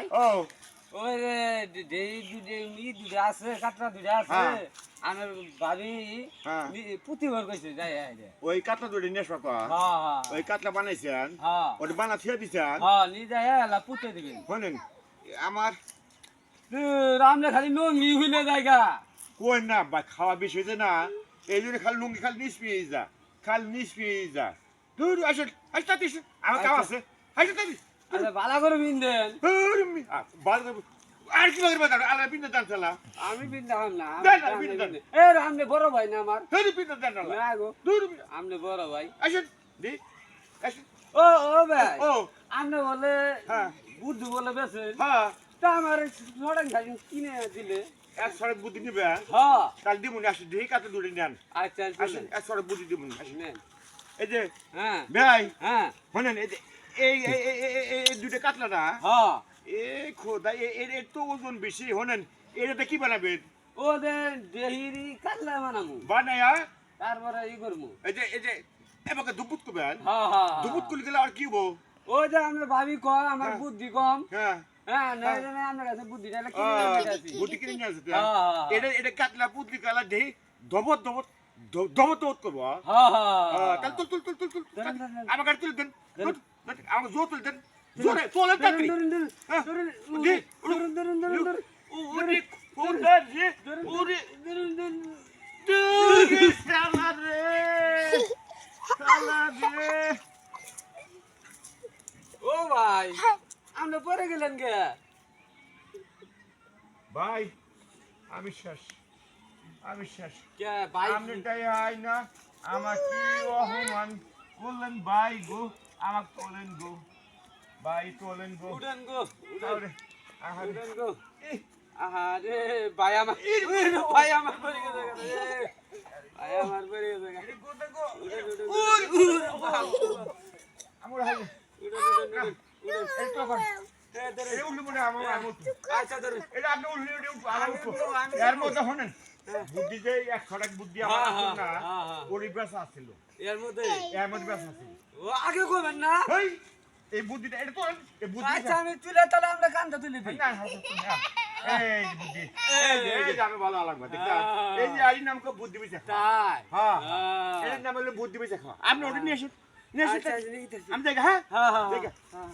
ভাই ও ওই দুটা আছে কাতলা দুটা আছে আমার ভাবি পুঁতিবার কইছে যাই ওই কাতলা দুটো নিয়ে আসবা কয়া ওই কাতলা বানাইছেন ওটা বানা ছেড়ে দিছেন নিয়ে যাই এলা পুঁতে দিবেন শোনেন আমার রামলে খালি নঙ্গি হইলে জায়গা কই না বা খাওয়া বেশি হয়েছে না এই জন্য খালি লুঙ্গি খালি নিষ্পিয়ে যা খালি নিষ্পিয়ে যা দূর আসেন আসতে আমার কাম আছে আসতে আচ্ছা বালা করে বিনদেন আর কি লাগবে দাদা আলাদা পিন্ডা দান চালা আমি বিনদাম না দেন এ রামলে বড় ভাই না আমার হেরি পিন্ডা দান চালা না গো দূর আমনে বড় ভাই আসেন দি আসেন ও ভাই ও আমনে বলে হ্যাঁ বুদ্ধ বলে বেছে হ্যাঁ তা আমার ছড়ান খালি কিনে দিলে এক সড়ক বুদ্ধি নিবে কাল দিমুনি আসেন দেখি কাতে দূরে নেন আচ্ছা আসেন এক সড়ক বুদ্ধি দিমুনি আসেন নেন এই যে হ্যাঁ ভাই হ্যাঁ শোনেন এই যে এই দুটো কাতলা না এ খোদা এর তো ওজন বেশি শোনেন এটা কি বানাবেন ও দেহিরি কাতলা বানামু বানায়া তারপরে ই করমু এই যে এবারে দুপুত করবেন দুপুত করলে গেলে আর কি হবো ও যে আমরা ভাবি কম আমার বুদ্ধি কম হ্যাঁ না আমার কাছে বুদ্ধি নাই বুদ্ধি কিনে নিয়ে আসবে এটা কাতলা বুদ্ধি কালা দেহি দবত করবো তাহলে তুল আমার গাড়ি তুলে দেন আমার জোর তুলে দেন জোরে তোলেন তাড়াতাড়ি ও ভাই আমরা পরে গেলেন গে ভাই আমি শেষ কে ভাই আপনি তাই না আমার কি অপমান করলেন ভাই গো আমাকে তোলেন গো ভাই তোলেন গো উড়েন গো আহারে গো আহারে ভাই আমার পরে গেছে ভাই আমার পরে গেছে আমার হাই বুদ্ধি যে এক সড়ক বুদ্ধি পরিবেশ আছিল এর মধ্যে ও ও আগে কইবেন না এই বুদ্ধিটা এটা তো এই বুদ্ধি আচ্ছা আমি তুলে তাহলে আমরা কান্দা তুলে দিই না এই বুদ্ধি এই যে আমি ভালো লাগবে দেখতা এই যে আই নামকে বুদ্ধি বিছে তাই হ্যাঁ এর নাম হলো বুদ্ধি বিছে আপনি ওটা নিয়ে আসুন আচ্ছা আমি দেখে হ্যাঁ হ্যাঁ দেখে হ্যাঁ